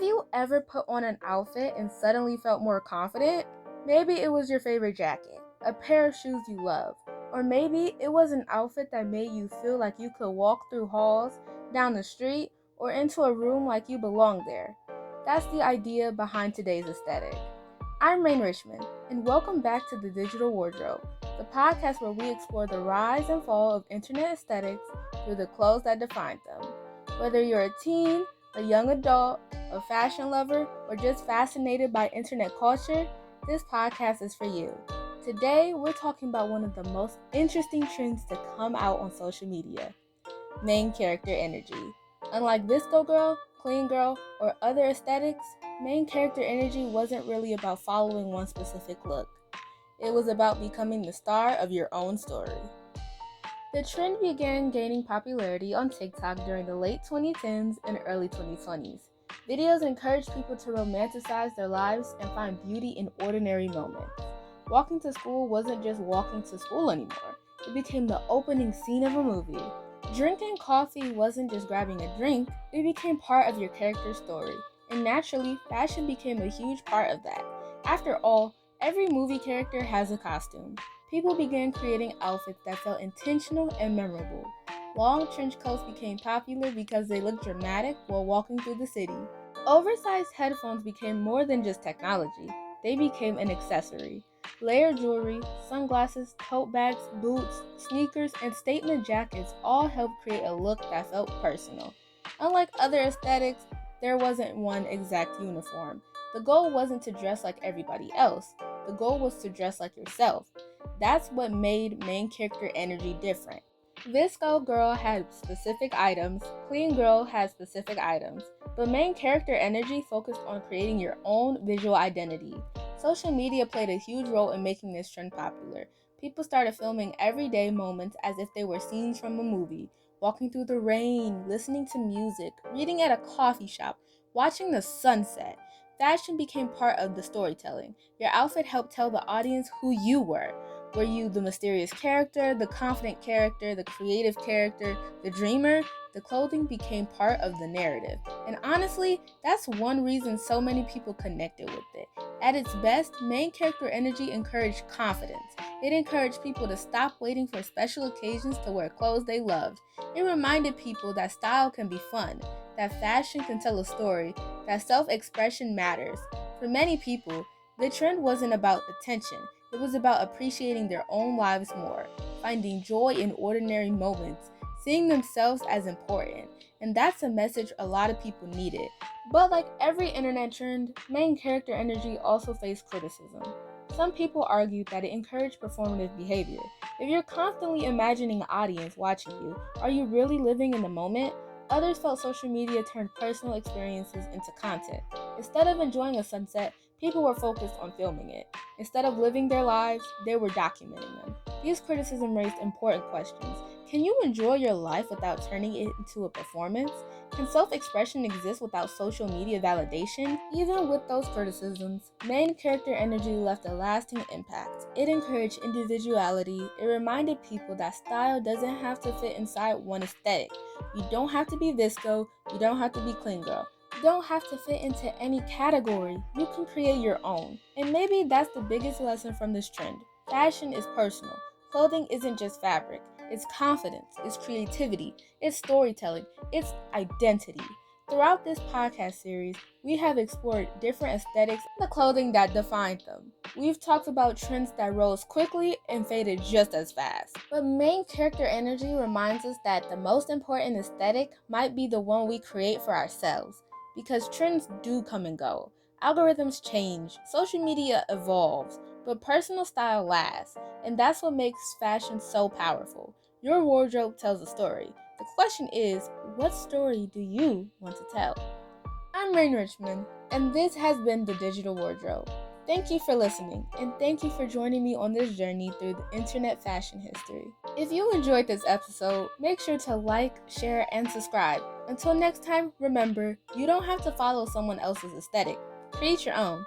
Have you ever put on an outfit and suddenly felt more confident? Maybe it was your favorite jacket, a pair of shoes you love, or maybe it was an outfit that made you feel like you could walk through halls, down the street, or into a room like you belonged there. That's the idea behind today's aesthetic. I'm Rain Richmond, and welcome back to The Digital Wardrobe, the podcast where we explore the rise and fall of internet aesthetics through the clothes that define them. Whether you're a teen, a young adult, a fashion lover, or just fascinated by internet culture, this podcast is for you. Today, we're talking about one of the most interesting trends to come out on social media, main character energy. Unlike Visco Girl, Clean Girl, or other aesthetics, main character energy wasn't really about following one specific look. It was about becoming the star of your own story. The trend began gaining popularity on TikTok during the late 2010s and early 2020s. Videos encouraged people to romanticize their lives and find beauty in ordinary moments. Walking to school wasn't just walking to school anymore. It became the opening scene of a movie. Drinking coffee wasn't just grabbing a drink, it became part of your character's story. And naturally, fashion became a huge part of that. After all, every movie character has a costume. People began creating outfits that felt intentional and memorable. Long trench coats became popular because they looked dramatic while walking through the city. Oversized headphones became more than just technology. They became an accessory. Layered jewelry, sunglasses, tote bags, boots, sneakers, and statement jackets all helped create a look that felt personal. Unlike other aesthetics, there wasn't one exact uniform. The goal wasn't to dress like everybody else. The goal was to dress like yourself. That's what made main character energy different. Visco Girl had specific items, Clean Girl had specific items, but main character energy focused on creating your own visual identity. Social media played a huge role in making this trend popular. People started filming everyday moments as if they were scenes from a movie, walking through the rain, listening to music, reading at a coffee shop, watching the sunset. Fashion became part of the storytelling. Your outfit helped tell the audience who you were. Were you the mysterious character, the confident character, the creative character, the dreamer? The clothing became part of the narrative. And honestly, that's one reason so many people connected with it. At its best, main character energy encouraged confidence. It encouraged people to stop waiting for special occasions to wear clothes they loved. It reminded people that style can be fun, that fashion can tell a story, that self-expression matters. For many people, the trend wasn't about attention. It was about appreciating their own lives more, finding joy in ordinary moments, seeing themselves as important. And that's a message a lot of people needed. But like every internet trend, main character energy also faced criticism. Some people argued that it encouraged performative behavior. If you're constantly imagining an audience watching you, are you really living in the moment? Others felt social media turned personal experiences into content. Instead of enjoying a sunset, people were focused on filming it. Instead of living their lives, they were documenting them. These criticisms raised important questions. Can you enjoy your life without turning it into a performance? Can self-expression exist without social media validation? Even with those criticisms, main character energy left a lasting impact. It encouraged individuality. It reminded people that style doesn't have to fit inside one aesthetic. You don't have to be Visco. You don't have to be Clean Girl. You don't have to fit into any category. You can create your own. And maybe that's the biggest lesson from this trend. Fashion is personal. Clothing isn't just fabric. It's confidence, it's creativity, it's storytelling, it's identity. Throughout this podcast series, we have explored different aesthetics and the clothing that defined them. We've talked about trends that rose quickly and faded just as fast. But main character energy reminds us that the most important aesthetic might be the one we create for ourselves. Because trends do come and go. Algorithms change, social media evolves, but personal style lasts. And that's what makes fashion so powerful. Your wardrobe tells a story. The question is, what story do you want to tell? I'm Rain Richmond, and this has been The Digital Wardrobe. Thank you for listening, and thank you for joining me on this journey through the internet fashion history. If you enjoyed this episode, make sure to like, share, and subscribe. Until next time, remember, you don't have to follow someone else's aesthetic. Create your own.